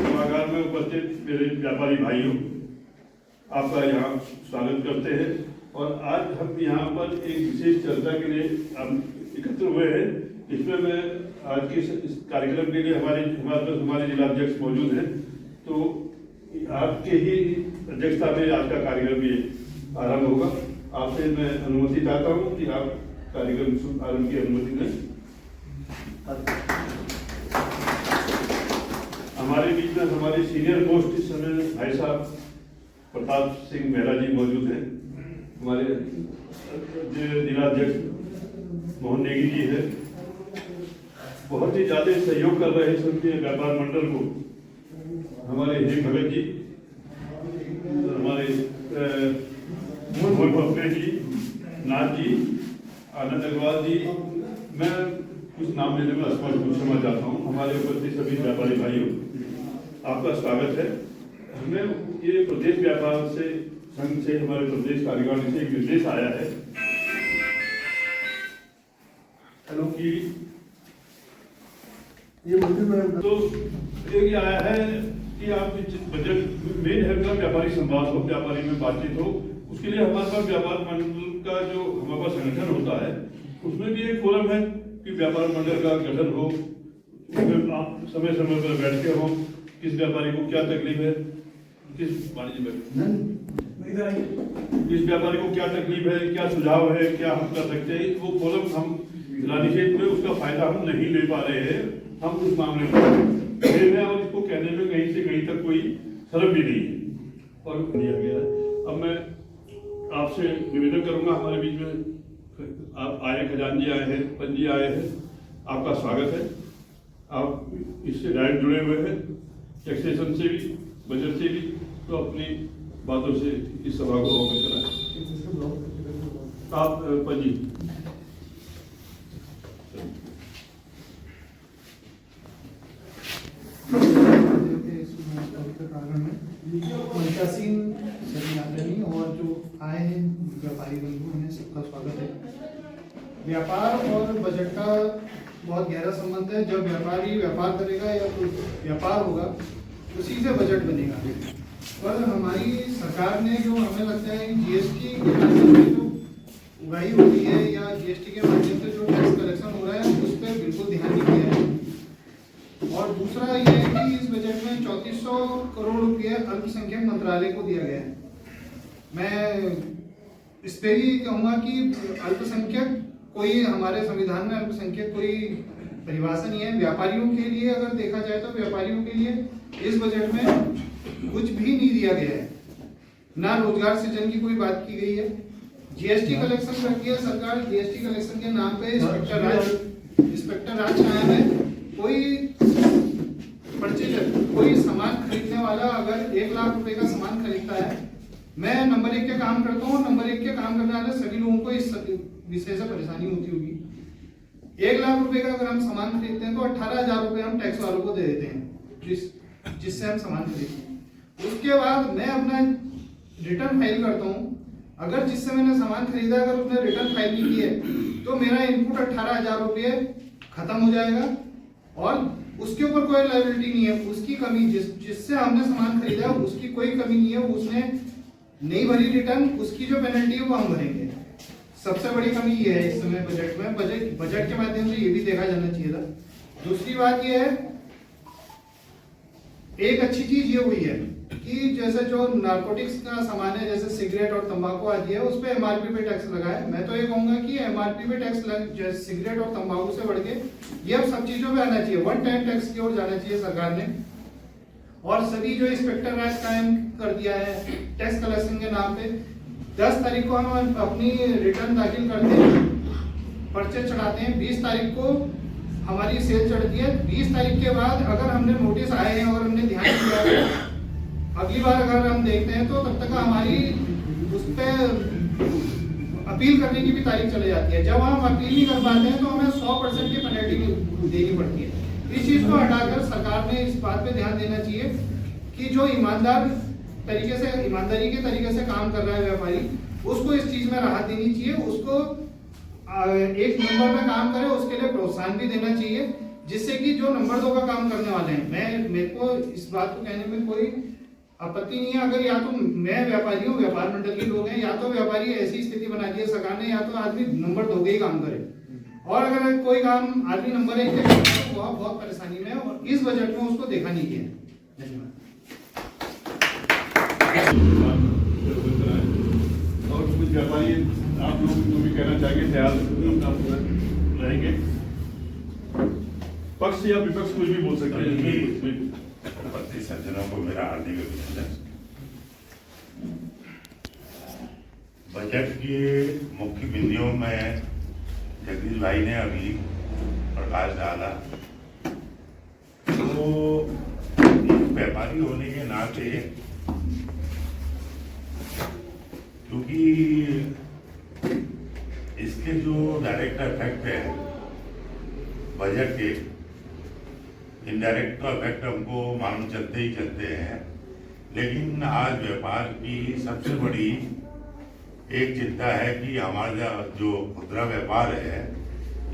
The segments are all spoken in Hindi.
सभागार में उपस्थित मेरे व्यापारी भाइयों, आपका यहाँ स्वागत करते हैं। और आज हम यहाँ पर एक विशेष चर्चा के लिए एकत्र हुए हैं। इसमें मैं आज के इस कार्यक्रम के लिए हमारे जिलाध्यक्ष मौजूद हैं, तो आपके ही अध्यक्षता में आज का कार्यक्रम ये आरंभ होगा। आपसे मैं अनुमति चाहता हूँ कि आप कार्यक्रम आरंभ की अनुमति दें। हमारे बीच में हमारे सीनियर मोस्ट इस समय भाई साहब प्रताप सिंह मेहरा जी मौजूद हैं। हमारे जिलाध्यक्ष मोहन नेगी जी है, बहुत ही ज्यादा सहयोग कर रहे हैं संघीय व्यापार मंडल को। हमारे हेम भगत जी, हमारे मोहन भप्पे जी, नाथ जी, आनंद अग्रवाल जी, मैं कुछ नाम लेने में अस्पष्ट क्षमा चाहता हूँ। हमारे उपस्थित सभी व्यापारी भाइयों, आपका स्वागत है। हमें ये प्रदेश व्यापार से संघ से, हमारे प्रदेश कार्यकारिणी से एक निर्देश आया है कि ये मंदिर में तो ये आया है कि आप बजट मेन है का व्यापारी संवाद हो, व्यापारी में बातचीत हो। उसके लिए हमारे पास व्यापार मंडल का जो हमारे पास संगठन होता है, उसमें भी एक फोरम है कि व्यापार मंडल का गठन हो, आप समय समय पर बैठ के हो, किस व्यापारी को क्या तकलीफ है, किस व्यापारी को क्या तकलीफ है, क्या सुझाव है, क्या हम कर सकते हैं। वो फोरम हम जिलानिषेध में उसका फायदा हम नहीं ले पा रहे हैं। हम उस मामले में और इसको कहने में कहीं से कहीं तक कोई शर्म भी नहीं है और दिया गया है। अब मैं आपसे निवेदन करूंगा, हमारे बीच में आप आए, खजानजी आए हैं, पंजी आए हैं, आपका स्वागत है। आप इससे डायरेक्ट जुड़े हुए हैं, टैक्सेशन से भी, बजट से भी, तो अपनी बातों से इस सभा को अवगत कराएं। आप पंजी। और जो आए हैं व्यापारी बंधु, उन्हें सबका स्वागत है। व्यापार और बजट का बहुत गहरा संबंध है। जब व्यापारी व्यापार करेगा या तो व्यापार होगा, उसी से बजट बनेगा। पर हमारी सरकार ने जो हमें लगता है जीएसटी के माध्यम से जो उगाही हो रही है या जीएसटी के माध्यम से जो टैक्स कलेक्शन हो रहा है, उस पर बिल्कुल ध्यान नहीं दिया है। और दूसरा ये है कि इस बजट में 3400 करोड़ रुपये अल्पसंख्यक मंत्रालय को दिया गया है। मैं इस पे ही कहूँगा कि अल्पसंख्यक कोई हमारे संविधान में अल्पसंख्यक कोई परिभाषा नहीं है। व्यापारियों के लिए अगर देखा जाए तो व्यापारियों के लिए इस बजट में कुछ भी नहीं दिया गया है, ना रोजगार सृजन की कोई बात की गई है। जीएसटी कलेक्शन रखी है सरकार, जीएसटी कलेक्शन के नाम पे इंस्पेक्टर राज कायम है। कोई परचेजर, कोई सामान खरीदने वाला अगर 1 लाख रुपए का सामान खरीदता है, मैं नंबर 1 के काम करता हूँ, नंबर 1 के काम करने वाले सभी लोगों को इस विषय से परेशानी होती होगी। 1 लाख रुपए का अगर हम सामान खरीदते हैं तो 18,000 रुपए हम टैक्स वालों को दे देते हैं, जिससे हम सामान खरीदते हैं। उसके बाद मैं अपना रिटर्न फाइल करता हूँ। अगर जिससे मैंने सामान खरीदा अगर उसने रिटर्न फाइल नहीं की है, तो मेरा इनपुट 18,000 रुपये खत्म हो जाएगा और उसके ऊपर कोई लायबिलिटी नहीं है। उसकी कमी जिससे हमने सामान खरीदा उसकी कोई कमी नहीं है, उसने नहीं भरी रिटर्न, उसकी जो पेनल्टी है वो हम भरेंगे। सबसे बड़ी कमी ये है इस समय बजट में। बजट के माध्यम से ये भी देखा जाना चाहिए था। दूसरी बात ये है, एक अच्छी चीज ये हुई है कि जैसे जो नारकोटिक्स का सामान है, जैसे सिगरेट और तंबाकू आदि है, उस पर एमआरपी पे टैक्स लगा है। मैं तो ये कहूंगा कि एमआरपी पे टैक्स सिगरेट और तंबाकू से बढ़ के ये अब सब चीजों पे आना चाहिए। 1 टाइम टैक्स की ओर जाना चाहिए सरकार ने। और सभी जो इंस्पेक्टर राज कायम कर दिया है टैक्स कलेक्शन के नाम पे। 10 तारीख को हम अपनी रिटर्न दाखिल करते हैं, पर्चे चढ़ाते हैं, 20 तारीख को हमारी सेल चढ़ती है। 20 तारीख के बाद अगर हमने नोटिस आए हैं और हमने ध्यान दिया, अगली बार अगर हम देखते हैं तो तब तक हमारी उस पर अपील करने की भी तारीख चली जाती है। जब हम अपील नहीं कर पाते हैं तो हमें 100% की पेनल्टी देनी पड़ती है। इस चीज को हटाकर सरकार ने इस बात पे ध्यान देना चाहिए कि जो ईमानदार तरीके से, ईमानदारी के तरीके से काम कर रहा है व्यापारी, उसको इस चीज में राहत देनी चाहिए। उसको एक नंबर में काम करे उसके लिए प्रोत्साहन भी देना चाहिए, जिससे कि जो नंबर 2 का काम करने वाले हैं, मेरे को इस बात को कहने में कोई आपत्ति नहीं है। अगर या तो मैं व्यापारी हूँ, व्यापार मंडल के लोग हैं, या तो व्यापारी ऐसी स्थिति बना दी है सरकार ने, या तो आदमी नंबर 2 के ही काम करे, और अगर कोई काम आदमी नंबर 1 के करे तो वह बहुत परेशानी में है, और इस बजट में उसको देखा नहीं गया। और कुछ व्यापारी आप लोग जो भी कहना चाहेंगे तैयार रहेंगे, पक्ष या विपक्ष कुछ भी बोल सकते हैं। उपस्थित सज्जनों को मेरा हार्दिक अभिनंदन। बजट के मुख्य बिंदुओं में जगदीश भाई ने अभी प्रकाश डाला, तो व्यापारी होने के नाते, क्योंकि इसके जो डायरेक्ट इफेक्ट है बजट के, इनडायरेक्ट इफेक्ट हमको मालूम चलते ही चलते हैं, लेकिन आज व्यापार की सबसे बड़ी एक चिंता है कि हमारा जो खुदरा व्यापार है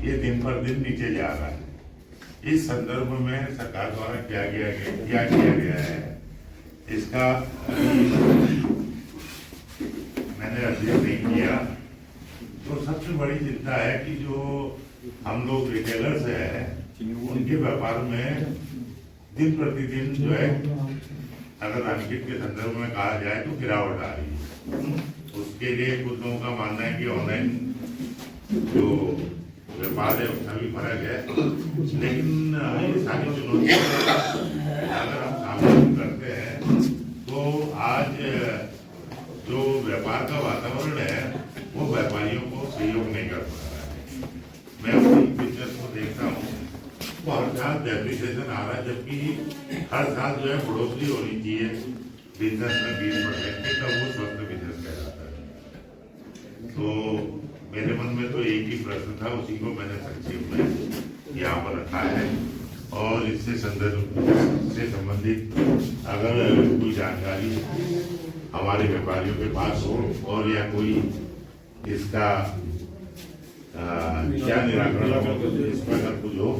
ये दिन पर दिन नीचे जा रहा है। इस संदर्भ में सरकार द्वारा क्या किया गया है, इसका मैंने अध्ययन नहीं किया। तो सबसे बड़ी चिंता है कि जो हम लोग रिटेलर्स हैं उनके व्यापार में दिन प्रतिदिन जो है, अगर राजनीति के संदर्भ में कहा जाए तो गिरावट आ रही है। उसके लिए कुछ लोगों का मानना है कि ऑनलाइन जो व्यापार है उसका भी फर्क है, लेकिन ये सारी चुनौतियां अगर हम सामने करते हैं तो आज जो व्यापार का वातावरण है वो व्यापारियों को सहयोग नहीं कर पा रहा है। मैं अपनी बिजनेस को देखता हूँ तो हर साल डेप्रिसिएशन आ रहा है, जबकि हर साल जो है बढ़ोतरी होनी चाहिए बिजनेस में 20% की, तब वो स्वस्थ बिजनेस कहलाता है। तो मेरे मन में तो एक ही प्रश्न था, उसी को मैंने संक्षेप में यहाँ पर रखा है, और इससे संदर्भ से संबंधित अगर कोई जानकारी हमारे व्यापारियों के पास हो और या कोई इसका क्या निराकरण हो, इस पर अगर कुछ हो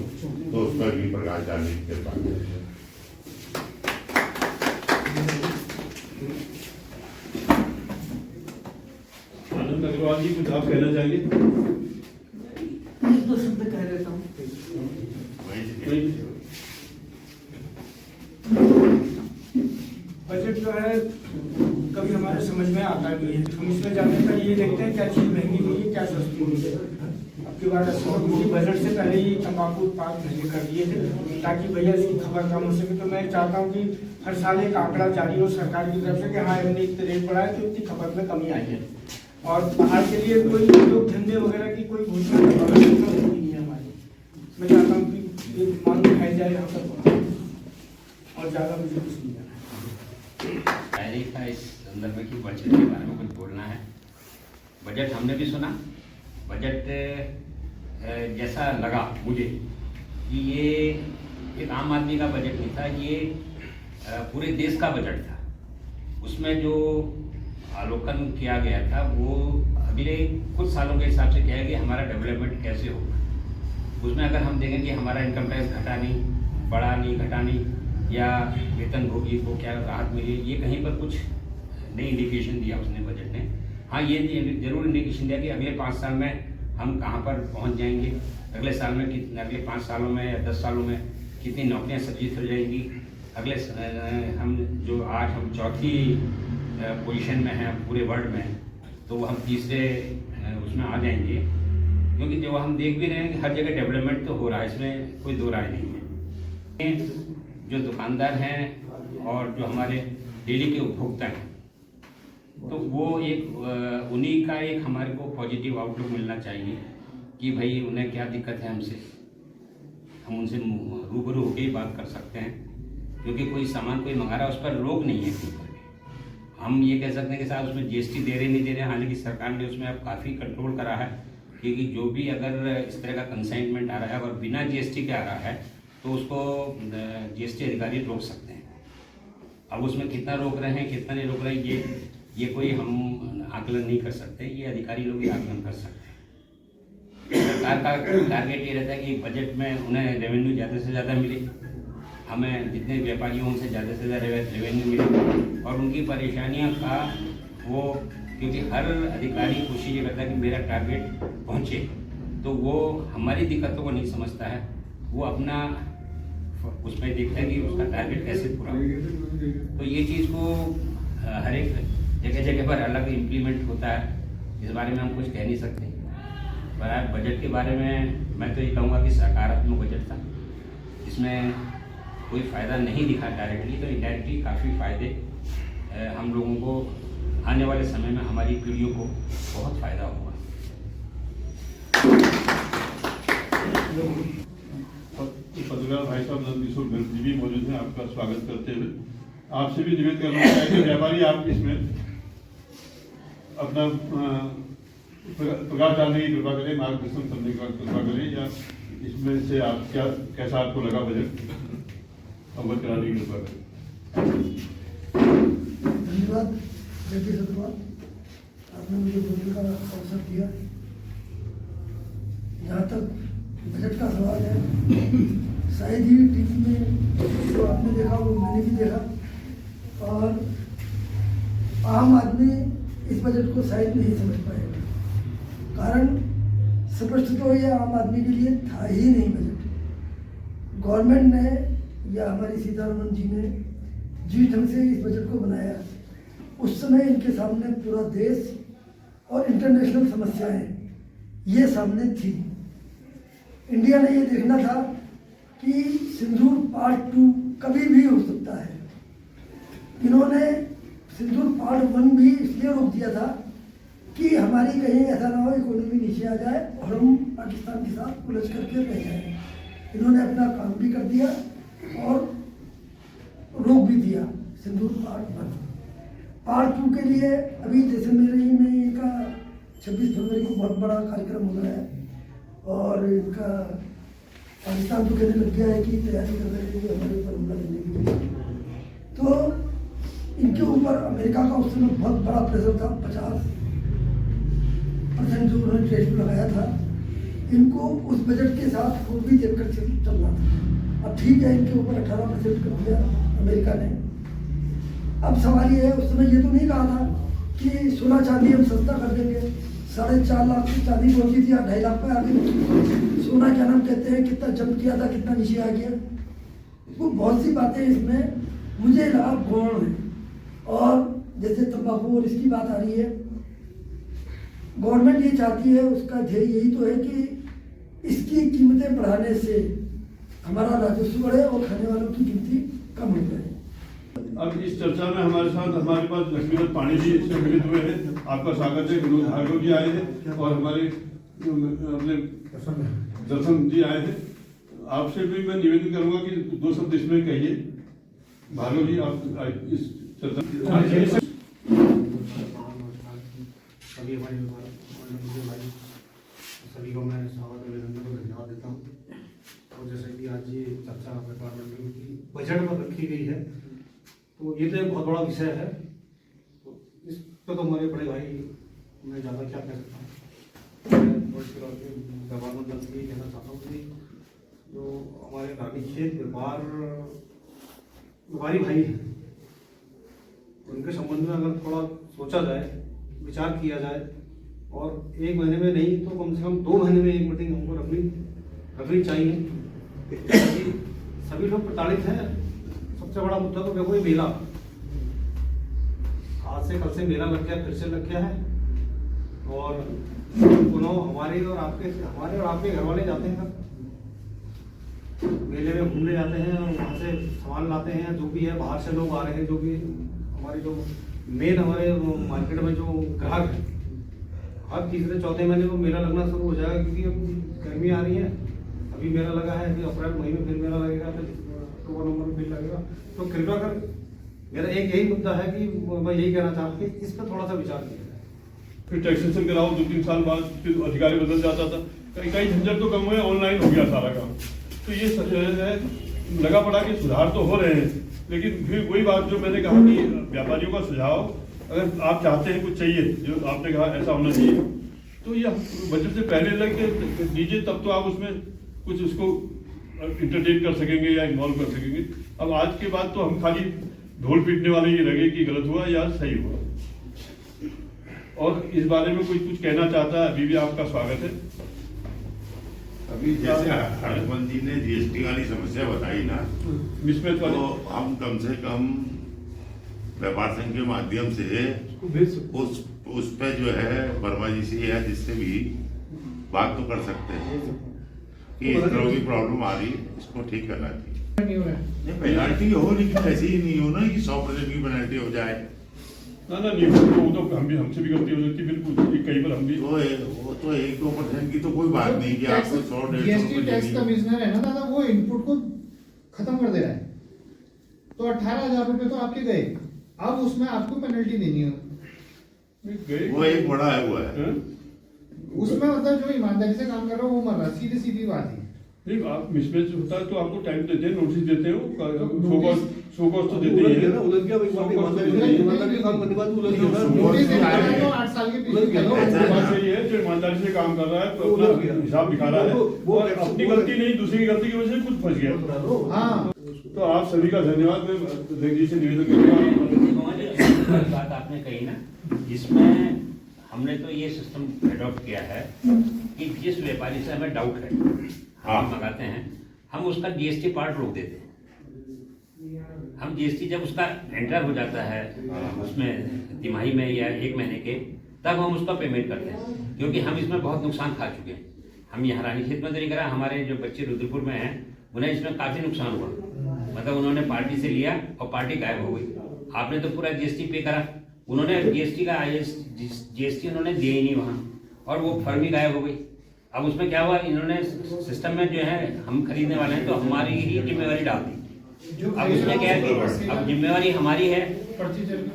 तो उस पर भी प्रकाश डालने की कृपा करें। आनंद अग्रवाल जी कुछ आप कहना चाहेंगे? दो शब्द कह देता हूँ। बजट जो है कभी हमारे समझ में आता नहीं है। हम इसमें जाने पर ये देखते हैं क्या चीज़ महंगी हुई है, क्या सस्ती हुई है। अब की बार बजट से पहले ही तंबाकू उत्पाद महंगे कर दिए थे ताकि भैया इसकी खबर कम हो सके। तो मैं चाहता हूँ कि हर साल एक आंकड़ा जारी हो सरकार की तरफ से कि हाँ हमने इतने रेट बढ़ाया तो इतनी खपत में कमी आई है, और बाहर के लिए कोई उद्योग धंधे वगैरह की कोई घोषणा नहीं है हमारी। मैं चाहता हूँ कि ये मांग उठाई जाए यहाँ पर, और ज़्यादा मुझे कुछ नहीं करना है। पहले था इस संदर्भ में कि बजट के बारे में कुछ बोलना है। बजट हमने भी सुना। बजट जैसा लगा मुझे कि ये एक आम आदमी का बजट नहीं था, ये पूरे देश का बजट था। उसमें जो अवलोकन किया गया था वो अगले कुछ सालों के हिसाब से क्या है कि हमारा डेवलपमेंट कैसे होगा। उसमें अगर हम देखें कि हमारा इनकम टैक्स घटा नहीं, बढ़ा नहीं, घटा नहीं, या वेतनभोगी को क्या राहत मिली, ये कहीं पर कुछ नई इंडिकेशन दिया उसने बजट ने। हाँ, ये जरूर इंडिकेशन दिया कि अगले 5 साल में हम कहाँ पर पहुँच जाएंगे, अगले साल में कितने, अगले 5 सालों में या 10 सालों में कितनी नौकरियाँ सृजित हो जाएंगी। अगले हम जो आज हम चौथी पोजीशन में हैं पूरे वर्ल्ड में, तो हम तीसरे उसमें आ जाएंगे, क्योंकि जो हम देख भी रहे हैं कि हर जगह डेवलपमेंट तो हो रहा है, इसमें कोई दो राय नहीं है। जो दुकानदार हैं और जो हमारे डेली के उपभोक्ता हैं, तो वो एक उन्हीं का एक हमारे को पॉजिटिव आउटलुक मिलना चाहिए कि भाई उन्हें क्या दिक्कत है, हमसे हम उनसे रूबरू होकर ही बात कर सकते हैं। क्योंकि कोई सामान कोई मंगा रहा है उस पर रोक नहीं है कहीं पर। हम ये कह सकते हैं कि साहब उसमें जीएसटी दे रहे नहीं दे रहे, हालांकि सरकार ने उसमें अब काफ़ी कंट्रोल करा है, क्योंकि जो भी अगर इस तरह का कंसाइनमेंट आ रहा है और बिना जीएसटी के आ रहा है तो उसको जीएसटी अधिकारी रोक सकते हैं। अब उसमें कितना रोक रहे हैं कितना नहीं रोक रहे हैं ये कोई हम आकलन नहीं कर सकते, ये अधिकारी लोग ही आकलन कर सकते हैं। सरकार का टारगेट ये रहता है कि बजट में उन्हें रेवेन्यू ज़्यादा से ज़्यादा मिले, हमें जितने व्यापारी हों उनसे ज़्यादा से ज़्यादा रेवेन्यू मिले, और उनकी परेशानियों का वो, क्योंकि हर अधिकारी कोशिश ये करता है कि मेरा टारगेट पहुँचे, तो वो हमारी दिक्कतों को नहीं समझता है, वो अपना उसमें देखता है कि उसका टारगेट कैसे पूरा हो। तो ये चीज़ को हर एक जगह जगह पर अलग इम्प्लीमेंट होता है, इस बारे में हम कुछ कह नहीं सकते। पर आज बजट के बारे में मैं तो ये कहूँगा कि सकारात्मक बजट था, इसमें कोई फ़ायदा नहीं दिखा डायरेक्टली, तो इनडायरेक्टली काफ़ी फ़ायदे हम लोगों को आने वाले समय में हमारी पीढ़ियों को बहुत फ़ायदा होगा। पत्रकार भाई साहब नंदकिशोर गर्ग जी भी मौजूद हैं, आपका स्वागत करते हुए आपसे भी निवेदन करना है कि व्यापारी आप इसमें अपना प्रकाश डालने की कृपा करें, मार्गदर्शन करने की कृपा करें, या इसमें से आप क्या कैसा आपको लगा बजट अवगत कराने की कृपा करें। धन्यवाद जगदीश अग्रवाल, आपने मुझे बोलने का अवसर दिया। जहाँ तक बजट का सवाल है, शायद ही टीवी में जो आपने देखा वो मैंने भी देखा, और आम आदमी इस बजट को शायद नहीं समझ पाएगा। कारण स्पष्ट तो ये आम आदमी के लिए था ही नहीं बजट। गवर्नमेंट ने या हमारी सीतारमण जी ने जिस ढंग से इस बजट को बनाया, उस समय इनके सामने पूरा देश और इंटरनेशनल समस्याएं ये सामने थी। इंडिया ने ये देखना था कि सिंदूर पार्ट 2 कभी भी हो सकता है। इन्होंने सिंदूर पार्ट 1 भी इसलिए रोक दिया था कि हमारी कहीं ऐसा ना हो इकोनॉमी नीचे आ जाए और हम पाकिस्तान के साथ उलझ करके रह जाए। इन्होंने अपना काम भी कर दिया और रोक भी दिया सिंदूर पार्ट 1। पार्ट 2 के लिए अभी जैसलमेर में इनका 26 फरवरी को बहुत बड़ा कार्यक्रम होना है, और इनका पाकिस्तान तो कहने लग गया है कि तैयारी कर रहे हैं हमारे ऊपर हमला करने के लिए। तो इनके ऊपर अमेरिका का उस समय बहुत बड़ा प्रेशर था, 50% जो उन्होंने ट्रेड लगाया था, इनको उस बजट के साथ वो भी देखकर चलना था। अब ठीक है, इनके ऊपर 18% कर दिया अमेरिका ने। अब सवाल ये है, उस समय ये तो नहीं कहा था कि सोना चांदी हम सस्ता कर देंगे। 4.5 लाख की चांदी पहुंची थी, 2.5 लाख पे आ गई। सोना क्या नाम कहते हैं, कितना जंप किया था, कितना नीचे आ गया। वो बहुत सी बातें इसमें मुझे लगा गौण है। और जैसे तंबाकू और इसकी बात आ रही है, गवर्नमेंट ये चाहती है, उसका ध्येय यही तो है कि इसकी कीमतें बढ़ाने से हमारा राजस्व बढ़े और खाने वालों की गिनती कम हो जाए। अब इस चर्चा में हमारे साथ हमारे पास लक्ष्मीनाथ पांडे जी सम्मिलित हुए हैं, आपका स्वागत है। विनोद भार्गव जी आए हैं और हमारे अपने दर्शन जी आए हैं। आपसे भी मैं निवेदन करूंगा कि 2 शब्द इसमें कहिए। भार्गव जी, आप इस चर्चा सभी हमारे भाई सभी को मैं स्वागत अभिनंदन और धन्यवाद देता हूँ। और जैसे कि आज ये चर्चा व्यापार मंडल की बजट पर रखी गई है, तो ये तो एक बहुत बड़ा विषय है। तो इस पर तो हमारे बड़े भाई, मैं ज़्यादा क्या कह सकता हूँ। मैं व्यापार मंडल से ये कहना चाहता हूँ कि जो हमारे रानीखेत व्यापारी भाई हैं, उनके संबंध में अगर थोड़ा सोचा जाए, विचार किया जाए, और 1 महीने में नहीं तो कम से कम 2 महीने में एक मीटिंग हमको रखनी चाहिए। सभी लोग प्रताड़ित हैं। सबसे बड़ा मुद्दा तो देखो ये मेला, आज से कल से मेला लग गया, फिर से लग गया है, और पुनः हमारे और आपके घर वाले जाते हैं मेले में घूमने जाते हैं, और वहाँ से सामान लाते हैं, जो भी है बाहर से लोग आ रहे हैं, जो भी हमारे जो मेन हमारे मार्केट में जो ग्राहक है, हर तीसरे चौथे महीने को मेला लगना शुरू हो जाएगा, क्योंकि अब गर्मी आ रही है। अभी मेला लगा है, अभी अप्रैल मई में फिर मेला लगेगा, फिर अक्टूबर नवंबर में फिर लगेगा। तो कृपया कर, मेरा एक यही मुद्दा है कि मैं यही कहना चाहता हूँ कि इस पर थोड़ा सा विचार किया जाए। फिर टैक्सेशन कराओ, 2-3 साल बाद फिर अधिकारी बदल जाता था, कई झंझट तो कम हुए, ऑनलाइन हो गया सारा काम। तो ये है, लगा पड़ा कि सुधार तो हो रहे हैं, लेकिन फिर वही बात जो मैंने कहा कि व्यापारियों का सुझाव, अगर आप चाहते हैं कुछ चाहिए, जो आपने कहा ऐसा होना चाहिए, तो ये बजट से पहले लग दीजिए, तब तो आप उसमें कुछ उसको इंटरटेन कर सकेंगे या इन्वॉल्व कर सकेंगे। अब आज के बाद तो हम खाली ढोल पीटने वाले ये लगे कि गलत हुआ या सही हुआ। और इस बारे में कोई कुछ कहना चाहता है, अभी भी आपका स्वागत है। अभी जैसे हर्षमंत जी ने जीएसटी वाली समस्या बताई ना, मिसमैच वाले, तो हम कम से कम व्यापार संघ के माध्यम से उस पे जो है वर्मा जी से या जिससे भी बात तो कर सकते हैं कि इस तरह की प्रॉब्लम आ रही है, इसको ठीक करना चाहिए। नहीं हो रहा है। नहीं, पेनाल्टी हो, लेकिन ऐसी ही नहीं हो ना कि 100% की पेनाल्टी हो जाए। ना नहीं, वो तो हमसे भी गलती हो सकती है, बिल्कुल। कई बार हम भी वो तो 1-2% की तो कोई बात नहीं कि आपको 100-150 जीएसटी टैक्स रुपये कमिश्नर है ना दादा, वो इनपुट को खत्म कर दे रहा है। तो 18,000 रुपए तो आपके गए, अब उसमें आपको पेनल्टी देनी है। गए। वो एक बड़ा है हुआ है। उसमें मतलब जो ईमानदारी से काम कर रहा है वो मर रहा, सीधी सीधी बात है। नहीं, आप मिसमैच होता है तो आपको टाइम देते हैं, नोटिस देते हो, शो कॉस्ट तो देते ही हैं। नोटिस देना है तो 8 साल के पीछे बात सही है, जो ईमानदारी से काम कर रहा है तो अपना हिसाब दिखा रहा है, और अपनी गलती नहीं, दूसरी की गलती की वजह से खुद फंस गया। हाँ, तो आप सभी का धन्यवाद। मैं अध्यक्ष जी से निवेदन करूंगा। बात आपने कही ना, इसमें हमने तो ये सिस्टम एडॉप्ट किया है कि जिस व्यापारी से हमें डाउट है, हम मंगाते हैं, हम उसका जीएसटी पार्ट रोक देते हैं। हम जीएसटी जब उसका एंटर हो जाता है उसमें तिमाही में या 1 महीने के, तब हम उसका पेमेंट करते हैं, क्योंकि हम इसमें बहुत नुकसान खा चुके हैं। हम यहाँ रानीखेत में तो नहीं करा, हमारे जो बच्चे रुद्रपुर में हैं उन्हें इसमें काफी नुकसान हुआ। मतलब उन्होंने पार्टी से लिया और पार्टी गायब हो गई। आपने तो पूरा जीएसटी पे करा, उन्होंने जीएसटी का जीएसटी उन्होंने दिया ही नहीं वहाँ, और वो फर्म ही गायब हो गई। अब उसमें क्या हुआ, इन्होंने सिस्टम में जो है हम खरीदने वाले हैं तो हमारी ही जिम्मेवारी डाल दी। अब उसमें क्या है कि अब जिम्मेवारी हमारी है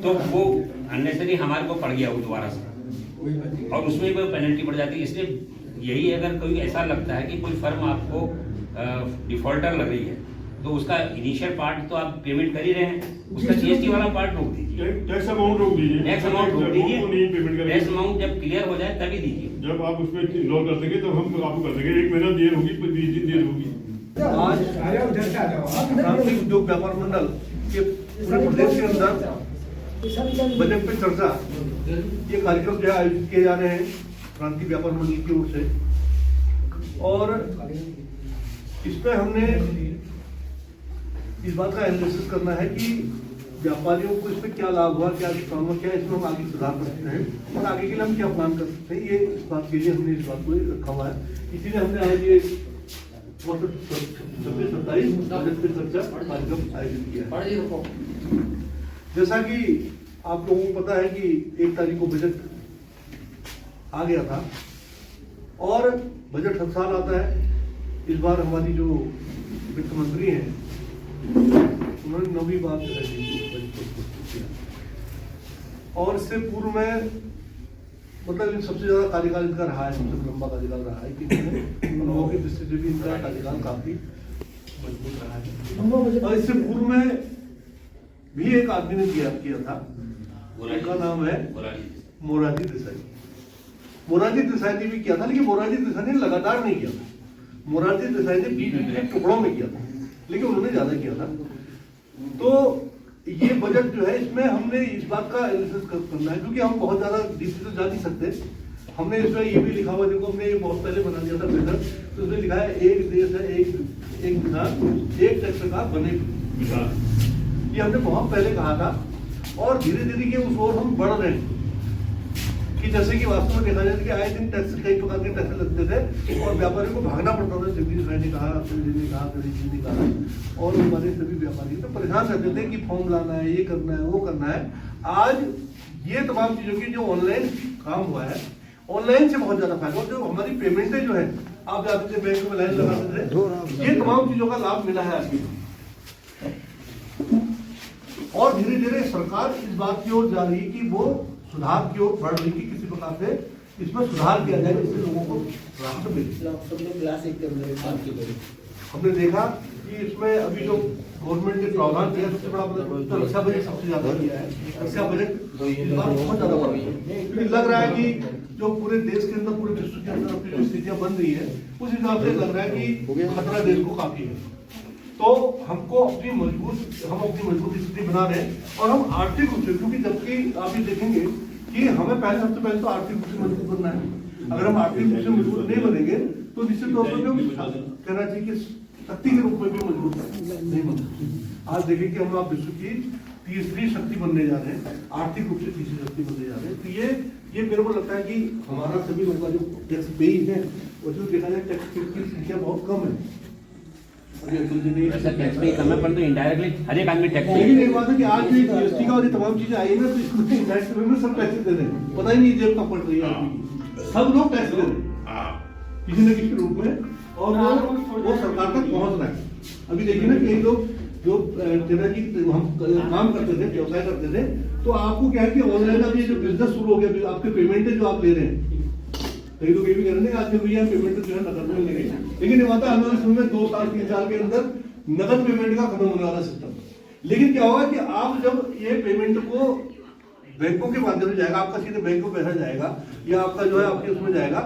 तो वो अननेसरी हमारे को पड़ गया वो दोबारा से, और उसमें कोई पेनल्टी पड़ जाती है। इसलिए यही अगर कोई ऐसा लगता है कि कोई फर्म आपको डिफॉल्टर लग रही है तो उसका इनिशियल पार्ट तो आप पेमेंट कर ही रहे हैं, उसका जीएसटी वाला पार्ट रोक दीजिए, टैक्स अमाउंट रोक दीजिए, टैक्स अमाउंट रोक दीजिए, नहीं पेमेंट करेंगे। टैक्स अमाउंट जब क्लियर हो जाए तभी दीजिए। जब आप उसमें इन्वॉल्व कर सके तब हम आपको कर सके। 1 महीना देर होगी, 20 दिन देर होगी। आज उधर से आ जाओ। प्रांतीय उद्योग व्यापार मंडल के पूरे प्रदेश के अंदर बजट पे चर्चा, ये कार्यक्रम जो है आयोजित किए जा रहे हैं प्रांतीय व्यापार मंडल की ओर से, और इसमें हमने इस बात का एनालिसिस करना है कि व्यापारियों को इसमें क्या लाभ हुआ, क्या नुकसान हुआ, क्या इसमें हम आगे सुधार कर सकते हैं और आगे के लिए हम क्या प्लान कर सकते हैं। ये इस बात के लिए हमने इस बात को रखा हुआ है। इसीलिए हमने आज ये 26-27 बजट पे चर्चा कार्यक्रम आयोजित किया है। जैसा कि आप लोगों को पता है कि 1 तारीख को बजट आ गया था, और बजट हर साल आता है। इस बार हमारी जो वित्त मंत्री हैं उन्होंने 9वीं बार जो है बजट प्रस्तुत किया, और इससे पूर्व में मतलब सबसे ज्यादा कार्यकाल इनका रहा है, सबसे लंबा कार्यकाल रहा है, कि अनुभव की दृष्टि से भी इनका कार्यकाल काफी मजबूत रहा है। और इससे पूर्व में भी एक आदमी ने किया था, उनका नाम है मोरारजी देसाई। मोरारजी देसाई ने भी किया था, लेकिन मोरारजी देसाई ने लगातार नहीं किया था। मोरारजी देसाई ने बीच बीच में टुकड़ों में किया था, लेकिन उन्होंने ज्यादा किया था। तो ये बजट जो है, इसमें हमने इस बात का एनालिसिस करना है, क्योंकि हम बहुत ज्यादा डीप तो जा नहीं सकते। हमने इसमें ये भी लिखा हुआ, देखो हमने ये बहुत पहले बना दिया था बजट, तो उसमें लिखा है एक देश है एक किसान एक टैक्स का बने विकास। ये हमने बहुत पहले कहा था, और धीरे धीरे के उस ओर हम बढ़ रहे हैं कि जैसे कि वास्तव में देखा जाए कि आए दिन टैक्स, कई प्रकार के टैक्स लगते थे और व्यापारियों को भागना पड़ता था। जगदीश भाई ने कहा, अतुल जी ने कहा, गणेश जी ने कहा, और हमारे सभी व्यापारी तो परेशान रहते थे कि फॉर्म लाना है, ये करना है, वो करना है। आज ये तमाम चीजों की जो ऑनलाइन काम हुआ है, ऑनलाइन से बहुत ज्यादा फायदा, और जो हमारी पेमेंटें जो है, आप जाते थे बैंक में लाइन लगाते थे, ये तमाम चीजों का लाभ मिला है आज। और धीरे धीरे सरकार इस बात की ओर जा रही कि वो सुधार की ओर बढ़ रही कि किसी प्रकार से इसमें सुधार किया जाए, जिससे लोगों को राहत मिले। हमने देखा कि कि इसमें अभी जो गवर्नमेंट ने प्रावधान किया सबसे बड़ा मतलब तो रक्षा बजट सबसे ज्यादा किया है। रक्षा बजट इस बार बहुत ज्यादा बढ़ा है, क्योंकि लग रहा है कि जो पूरे देश के अंदर, पूरे विश्व के अंदर अपनी जो स्थितियां बन रही है उस हिसाब से लग रहा है कि खतरा देश को काफी है। तो हमको अपनी मजबूत स्थिति बना रहे हैं और हम आर्थिक रूप से, क्योंकि जबकि आप ये देखेंगे कि हमें सबसे पहले तो आर्थिक रूप से मजबूत बनना है। अगर हम आर्थिक रूप से मजबूत नहीं बनेंगे तो निश्चित तौर पर कहना चाहिए कि शक्ति के रूप में भी मजबूत नहीं बनते। आज देखिए कि हम आप विश्व की तीसरी शक्ति बनने जा रहे हैं, आर्थिक रूप से तीसरी शक्ति बनने जा रहे हैं। तो ये मेरे को लगता है कि हमारा सभी लोगों का जो टैक्स पेइंग है उसमें देखा जाए टैक्स पेइंग की संख्या बहुत कम है। टैक्स पे कम है, परंतु इनडायरेक्टली हर एक आदमी टैक्स लेकिन एक बात है कि आज जो जीएसटी का और ये तमाम चीजें आई है ना, तो इसमें इनडायरेक्ट में सब टैक्स दे रहे हैं, पता ही नहीं जेब का पड़ रही है आदमी की, सब लोग टैक्स दे रहे हैं किसी न किसी रूप में, और वो सरकार तक पहुंच रहा है। अभी देखिए ना कई लोग जो तेरा जी हम काम करते थे, व्यवसाय करते थे, तो आपको क्या है कि ऑनलाइन अब ये जो बिजनेस शुरू हो गया, आपके पेमेंट है जो आप ले रहे हैं, कई लोग ये भी कह रहे हैं आज भैया पेमेंट जो है नकद में लेंगे, लेकिन ये बात आने वाले समय में 2 साल 3 साल के अंदर नकद पेमेंट का खत्म होने वाला सिस्टम। लेकिन क्या होगा कि आप जब ये पेमेंट को बैंकों के माध्यम से जाएगा, आपका सीधे बैंक को पैसा जाएगा या आपका जो है आपके उसमें जाएगा,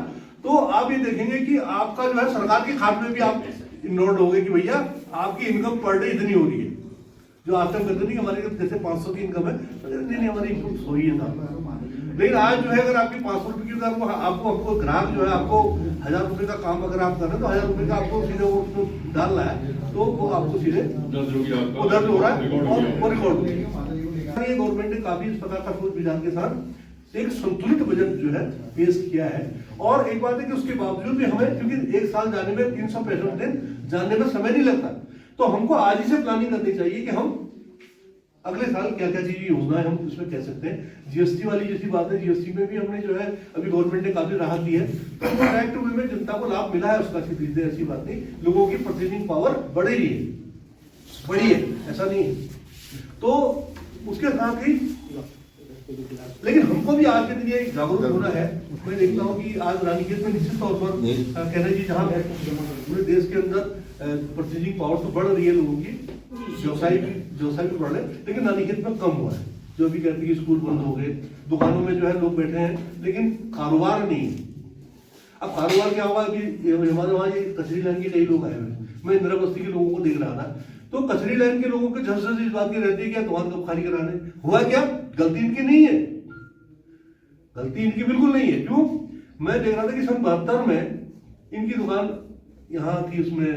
तो आप ये देखेंगे कि आपका जो है सरकार के खाते में भी आप इन्वॉल्व हो गए कि भैया आपकी इनकम पर डे इतनी हो रही है। जो आज तक कहते नहीं हमारी जैसे 500 की इनकम है, नहीं हमारी इनकम 100 ही है। लेकिन आज जो है अगर आपकी 500 रुपए की आपको ग्राहक जो है आपको 1000 रुपए का काम अगर आप कर रहे हैं तो 1000 रुपए का आपको सीधे वो डाल रहा है, तो वो आपको सीधे वो दर्ज हो रहा है और वो रिकॉर्ड हो रहा है। ये गवर्नमेंट ने काफी इस प्रकार का सोच विचार के साथ एक संतुलित बजट जो है पेश किया है। और एक बात है कि उसके बावजूद भी हमें, क्योंकि एक साल जाने में 365 दिन जानने में समय नहीं लगता, तो हमको आज ही से प्लानिंग करनी चाहिए कि हम अगले साल क्या क्या चीज योजना है हम इसमें कह सकते हैं। जीएसटी वाली जैसी बात है, जीएसटी में भी हमने जो है अभी गवर्नमेंट ने काफी राहत दी है, तो डायरेक्ट वे में जनता को लाभ मिला है उसका, सीधे ऐसी बात नहीं, लोगों की परचेजिंग पावर बढ़ी है, ऐसा नहीं है। तो उसके साथ ही लेकिन हमको भी आज के दिन ये जागरूक होना है। मैं देखता हूँ कि आज रानीखेत में निश्चित तौर पर कहना जी जहाँ पूरे देश के अंदर परचेजिंग पावर तो बढ़ रही है लोगों की, व्यवसाय भी बढ़ रहे हैं, लेकिन रानीखेत में कम हुआ है। जो भी कहते हैं कि स्कूल बंद हो गए, दुकानों में जो है लोग बैठे हैं, लेकिन कारोबार नहीं है। अब कारोबार क्या होगा कि हमारे वहाँ ये कचरी लाइन के कई लोग आए हुए, मैं इंदिरा बस्ती के लोगों को देख रहा था, तो कचरी लाइन के लोगों के झंझट इस बात की रहती है कि दुकान कब खाली कराने, हुआ क्या, गलती इनकी नहीं है, गलती इनकी बिल्कुल नहीं है। क्यों, मैं देख रहा था कि सन 72 में इनकी दुकान यहाँ थी, उसमें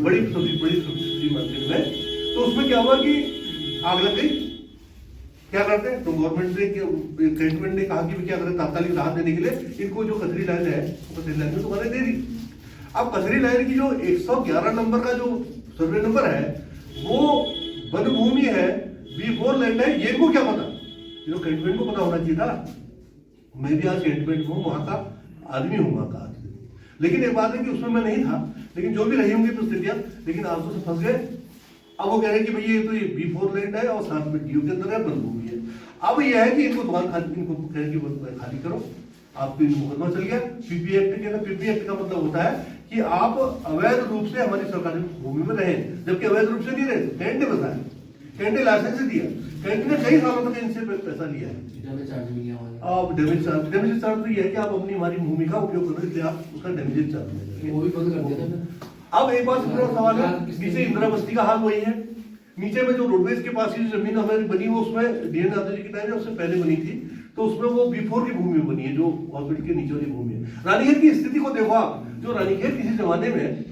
बड़ी सब्जी मार्केट में, तो उसमें क्या हुआ कि आग लग गई। क्या करते हैं, तो गवर्नमेंट ने कैंटोनमेंट ने कहा कि क्या करें, तात्कालिक राहत देने के लिए इनको जो कचरी लाइन है कचरी लाइन में दुकानें दे दी। अब कचरी लाइन की जो 111 नंबर का जो सर्वे नंबर है वो वन भूमि है, B4 लैंड है, ये इनको क्या पता, जो कैंटोनमेंट को पता होना चाहिए था। मैं भी आज कैंटोनमेंट हूँ, वहां का आदमी हूँ वहां का आदमी, लेकिन एक बात है कि उसमें मैं नहीं था, लेकिन जो भी रही होंगी तो स्थितियां, लेकिन आप तो फंस गए। अब वो कह रहे हैं कि भैया ये तो ये B4 लैंड है और साथ में DU के अंदर है, वन भूमि है। अब यह है कि इनको दुकान खाली करो, आपको मुकदमा चल गया। पीपी एक्ट के, पीपी एक्ट का मतलब होता है कि आप अवैध रूप से हमारी सरकारी भूमि में रहे, जबकि अवैध रूप से नहीं रहे। कैंट ने बताया, कैंट ने लाइसेंस दिया, कैंट ने कई सालों तक इनसे पैसा लिया है। अब डेमेज चार्ज तो ये है कि आप अपनी हमारी भूमि का उपयोग करो, इसलिए आप उसका डेमेज चार्ज वो भी बंद कर दिया। अब एक बात दूसरा सवाल है, नीचे इंदिरा बस्ती का हाल वही है, नीचे में जो रोडवेज के पास ही जमीन हमारी बनी वो उसमें डीएन यादव जी की टाइम में उससे पहले बनी थी, तो उसमें वो B4 की भूमि बनी है, जो हॉस्पिटल के नीचे वाली भूमि है। रानीखेत की स्थिति को देखो आप, जो रानीखेत किसी जमाने में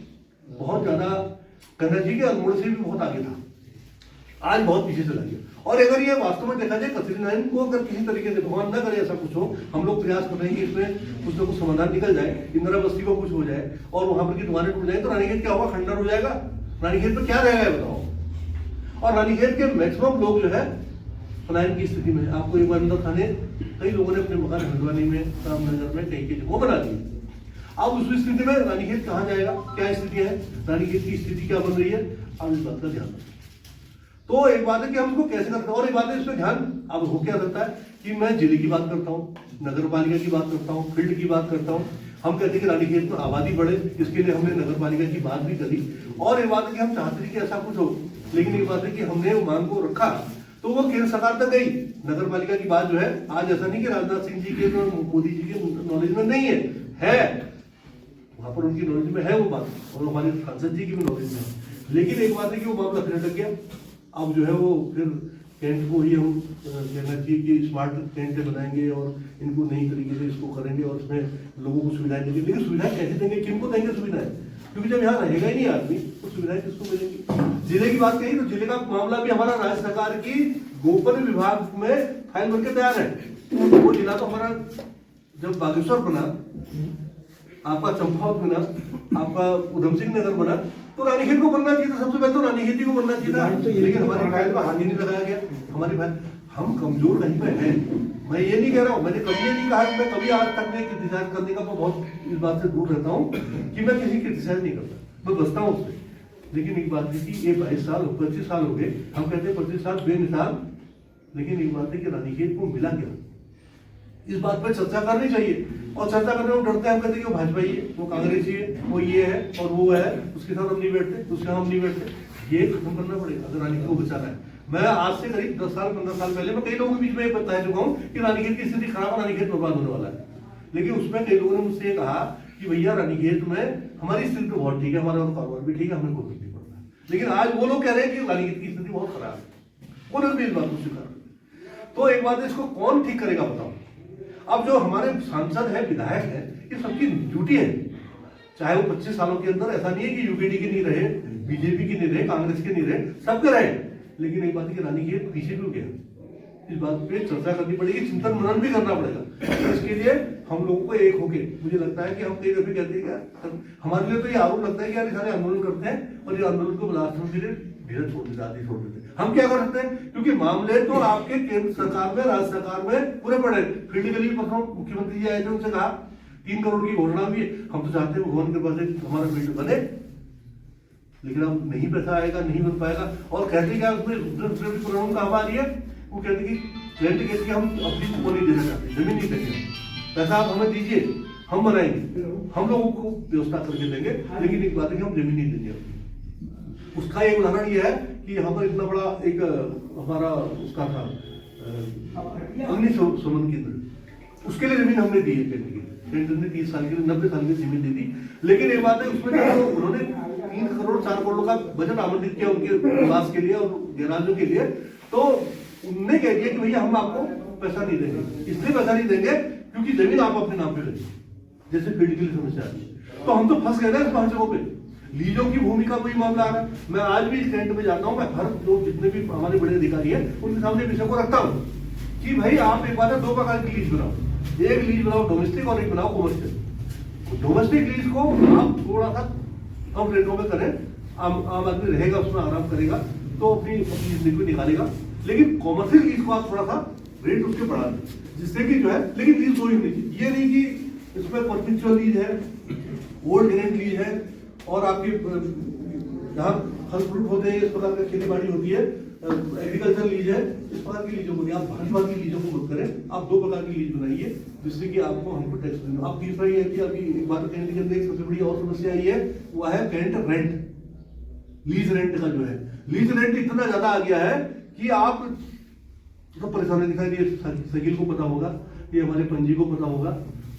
बहुत ज्यादा कन्हैया जी के अल्मोड़ा से भी बहुत आगे था, आज बहुत पीछे चला गया। और अगर ये वास्तव में देखा जाए कचरी लाइन को अगर किसी तरीके से, भगवान न करे ऐसा कुछ हो, हम लोग प्रयास कर रहे हैं कि इसमें कुछ ना कुछ समाधान निकल जाए, इंदिरा बस्ती को कुछ हो जाए और वहां पर की दुकानें टूट जाए, तो रानीखेत क्या होगा, खंडर हो जाएगा। रानीखेत में क्या रहेगा बताओ। और रानीखेत के मैक्सिमम लोग जो है पलायन की स्थिति में, आपको एक बार अंदर खाने कई लोगों ने अपने मकान हल्द्वानी में, रामनगर में कई के वो बना दिए। अब उस स्थिति में रानीखेत कहाँ जाएगा, क्या स्थिति है, रानीखेत की स्थिति क्या बन रही है, अब इस बात का ध्यान रखें। तो एक बात है कि हम इसको कैसे करते हैं, और एक बात है इसमें ध्यान अब हो क्या करता है कि मैं जिले की बात करता हूँ, नगर पालिका की बात करता हूँ, फील्ड की बात करता हूँ, हम कहते हैं कि रानीखेत में आबादी बढ़े, इसके लिए हमने नगर पालिका की बात भी करी। और ये बात है कि हम चाहते थे कि ऐसा कुछ हो, लेकिन एक बात है कि हमने मांग को रखा तो वो केंद्र सरकार तक गई। नगर पालिका की बात जो है आज ऐसा नहीं कि राजनाथ सिंह जी के मोदी जी के नॉलेज में नहीं है वहां पर उनकी नॉलेज में है वो बात, और हमारे सांसद जी की भी नॉलेज में है। लेकिन एक बात है कि वो मामला फिर अटक गया। अब जो है वो फिर कैंट को ही हम कहना चाहिए कि स्मार्ट कैंट बनाएंगे और इनको नई तरीके से इसको करेंगे और उसमें लोगों को सुविधाएं देंगे। लेकिन सुविधाएं कैसे देंगे, किनको देंगे सुविधाएं? क्योंकि जब यहाँ रहेगा ही नहीं आदमी तो सुविधाएं किसको मिलेंगी? जिले की बात कही तो जिले का मामला भी हमारा राज्य सरकार की गोपन विभाग में फाइल बनकर तैयार है। वो जिला तो हमारा जब बागेश्वर बना, आपका चंपावत बना, आपका उधम सिंह नगर बना, तो रानीखेत को बनना चाहिए था। सबसे पहले तो रानीखेत को बनना चाहिए था, लेकिन हमारी फाइल पर हाथ ही नहीं लगाया गया। हमारी फाइल, हम कमजोर कहीं पे हैं। मैं ये नहीं कह रहा हूँ, मैंने कभी ये नहीं कहा कि मैं कभी आज तक में क्रिटिसाइज करने का मैं बहुत इस बात से दूर रहता हूँ कि मैं किसी क्रिटिसाइज नहीं करता, मैं बचता हूँ उससे। लेकिन एक बात है कि ये 22 साल 25 साल हो गए, हम कहते हैं 25 साल बेमिसाल, लेकिन एक बात है कि रानीखेत को मिला क्या, इस बात पर चर्चा करनी चाहिए। और चर्चा करने में डरते हैं, हम कहते हैं कि वो भाजपा ही है, वो कांग्रेसी है, वो ये है और वो है, उसके साथ हम नहीं बैठते, उसके साथ हम नहीं बैठते। ये खत्म करना पड़ेगा अगर रानीखेत को बचाना है। मैं आज से करीब 10 साल 15 साल पहले मैं कई लोगों के बीच में बता चुका हूँ कि रानीखेत की स्थिति खराब है, रानीखेत बर्बाद होने वाला है। लेकिन उसमें कई लोगों ने मुझसे कहा कि भैया रानीखेत में हमारी स्थिति तो बहुत ठीक है, हमारा कारोबार भी ठीक है, हमें कोई नहीं पड़ता। लेकिन आज वो लोग कह रहे हैं कि रानीखेत की स्थिति बहुत खराब है, वो लोग भी इस बात को स्वीकार। तो एक बात है, इसको कौन ठीक करेगा बताओ? अब जो हमारे सांसद है, विधायक है, ये सबकी ड्यूटी है, चाहे वो 25 सालों के अंदर ऐसा नहीं है कि यूपीडी के नहीं रहे, बीजेपी के नहीं रहे, कांग्रेस के नहीं रहे, सबके रहे। लेकिन एक बात है कि रानीखेत पीछे क्यों गया, इस बात पे चर्चा करनी पड़ेगी, चिंतन मनन भी करना पड़ेगा। तो इसके लिए हम लोगों को एक होके, मुझे लगता है कि हम कई दफे कहते हैं क्या, हमारे लिए तो ये आरोप लगता है कि यार सारे आंदोलन करते हैं और ये आंदोलन को बर्दाश्त के लिए धीरे छोड़ देते, आदि छोड़ देते। हम क्या कर सकते हैं, क्योंकि मामले तो आपके केंद्र सरकार में, राज्य सरकार में पूरे पड़े। फील्ड के लिए परसों मुख्यमंत्री जी आए थे, उनसे कहा 3 करोड़ की घोषणा भी, हम तो चाहते हैं भगवान के पास हमारा फील्ड बने, लेकिन अब नहीं पैसा आएगा, नहीं बन पाएगा। और कहते क्या उसमें प्रॉब्लम कहाँ आ रही है, वो कहते कि लैंड कहते कि हम अपनी को नहीं देना चाहते, जमीन नहीं देंगे, पैसा आप हमें दीजिए, हम बनाएंगे, हम लोगों को व्यवस्था करके देंगे, लेकिन एक बात है कि हम जमीन नहीं देंगे। उसका एक उदाहरण यह है कि यहाँ पर इतना बड़ा एक हमारा उसका था अग्निशमन केंद्र, उसके लिए जमीन हमने दी है केंद्र ने 30 साल के लिए 90 साल की जमीन दे दी। लेकिन एक बात है उसमें उन्होंने 3 करोड़ 4 करोड़ का बजट आवंटित किया उनके निवास के लिए और गैराजों के लिए, तो उनने कह दिया कि भैया हम आपको पैसा नहीं देंगे। इसलिए पैसा नहीं देंगे क्योंकि जमीन आप अपने नाम पे करिए, जैसे फील्ड के लिए समस्या आती है। तो हम तो फंस गए ना इस भाषणों पे, लीजों की भूमि का कोई मामला आ रहा है। मैं आज भी इस कैंट में जाता हूँ, मैं हर लोग जितने भी हमारे बड़े अधिकारी हैं उनके सामने विषय को रखता हूँ कि भाई आप एक बात है 2 प्रकार की लीज बनाओ, एक लीज बनाओ डोमेस्टिक और एक बनाओ कॉमर्शियल। डोमेस्टिक लीज को आप थोड़ा सा कम रेटों में करें, आम आदमी रहेगा उसमें, आराम करेगा तो अपनी लीज को निकालेगा। लेकिन कॉमर्शियल लीज को आप थोड़ा सा रेट उसके बढ़ा दें, जिससे कि जो है, लेकिन लीज वही होनी चाहिए। ये नहीं कि इसमें परपेचुअल लीज है, ओल्ड ग्रेड लीज है और आपकी जहाँ फल फ्रूट होते हैं, इस प्रकार की खेती बाड़ी होती है, एग्रीकल्चर लीज है, इस प्रकार की लीजों को नहीं, आप भारी की लीजों को मत करें, आप 2 प्रकार की लीज बनाइए जिससे कि आपको हमको टैक्स देना। अब तीसरा ये है कि अभी एक बात कैंट के अंदर एक सबसे बड़ी और समस्या ये है, वो है कैंट रेंट, लीज रेंट का जो है, लीज रेंट इतना ज्यादा आ गया है कि आप तो परेशानी दिखाई दी, सकील को पता होगा, ये हमारे पंजी को पता होगा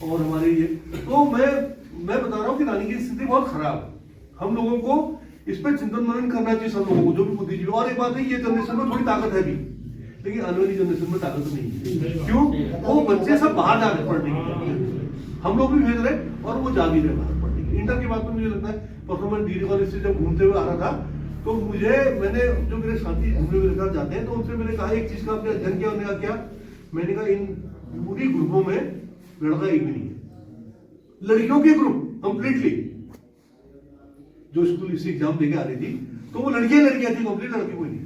और हमारे ये, तो मैं बता रहा हूँ कि रानी की स्थिति बहुत खराब है। हम लोगों को इस पर चिंतन मनन करना चाहिए, सब लोगों को, जो भी बुद्धिजीवी। और एक बात है, ये जनरेशन में थोड़ी ताकत है भी, लेकिन आने वाली जनरेशन में ताकत नहीं है। क्यों? वो बच्चे सब बाहर जा रहे पढ़ने के लिए, हम लोग भी भेज रहे और वो जा भी रहे बाहर पढ़ने के। इंटर के बाद में मुझे लगता है, परसों मैं डिग्री कॉलेज से जब घूमते हुए आ रहा था, तो मैंने जो मेरे साथी घूमने मेरे साथ जाते हैं, तो उनसे मैंने कहा एक चीज का आपने अध्ययन किया, उन्होंने कहा क्या? मैंने कहा इन पूरी ग्रुपों में लड़का एक भी नहीं है, लड़कियों के ग्रुप कंप्लीटली, जो स्कूल इसी एग्जाम देके आ रही थी, तो वो लड़कियां थी कंप्लीट, लड़के कोई नहीं।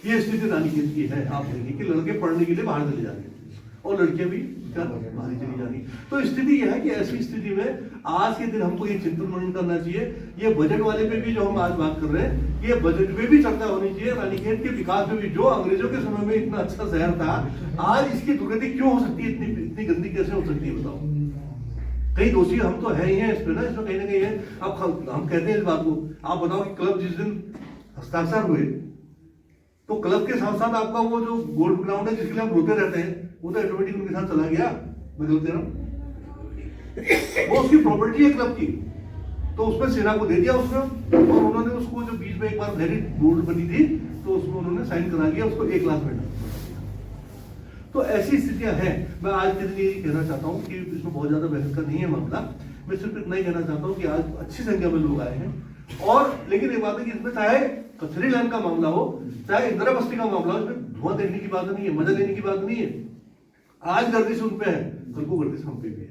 ये स्थिति रानीखेत की है, आप देखेंगे कि लड़के पढ़ने के लिए बाहर चले जाते हैं और लड़कियां भी क्या बाहर चली जा रही। तो स्थिति यह है कि ऐसी स्थिति में आज के दिन हमको ये चिंतन मनन करना चाहिए। ये बजट वाले पे भी जो हम आज बात कर रहे हैं, ये बजट पे भी चर्चा होनी चाहिए। रानीखेत के विकास में भी, जो अंग्रेजों के समय में इतना अच्छा शहर था, आज इसकी दुर्गति क्यों हो सकती है, इतनी गंदी कैसे हो सकती है बताओ? कई दोषी हम तो है ही हैं इसमें ना, इसमें कहीं ना कहीं है। अब हम कहते हैं इस बात को, आप बताओ कि क्लब जिस दिन हस्ताक्षर हुए तो क्लब के साथ साथ आपका वो जो गोल्फ ग्राउंड है जिसके लिए आप रोते रहते हैं, वो तो ऑटोमेटिक उनके साथ चला गया। मैं गलत कह रहा हूं? वो उसकी प्रॉपर्टी है क्लब की, तो उसमें सेना को दे दिया उसने, और उन्होंने उसको जो बीच में एक बार वेरी बोर्ड बनी थी तो उसमें उन्होंने साइन करा लिया, उसको 1 लाख में। तो ऐसी स्थितियां हैं। मैं आज के दिन यही कहना चाहता हूं कि इसमें बहुत ज्यादा बहस का नहीं है मामला। मैं सिर्फ इतना ही कहना चाहता हूं कि आज अच्छी संख्या में लोग आए हैं, और लेकिन एक बात है कि इसमें चाहे कचरी लाइन का मामला हो, चाहे इंदिरा बस्ती का मामला हो, इसमें धुआं देखने की बात नहीं है, मजा लेने की बात नहीं है। आज गर्दिश उन पे है, कल को गर्दिश हम पे भी है,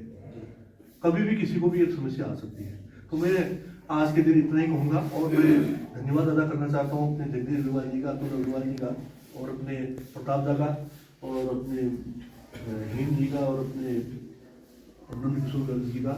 कभी भी किसी को भी एक समस्या आ सकती है। तो मैं आज के दिन इतना ही कहूंगा, और मैं धन्यवाद अदा करना चाहता हूँ अपने जगदीश अग्रवाल जी का, अतुल अग्रवाल जी का, और अपने प्रताप दा का, और अपने हिंद जी का, और अपने अब्दुल किशोर गर्ग जी का।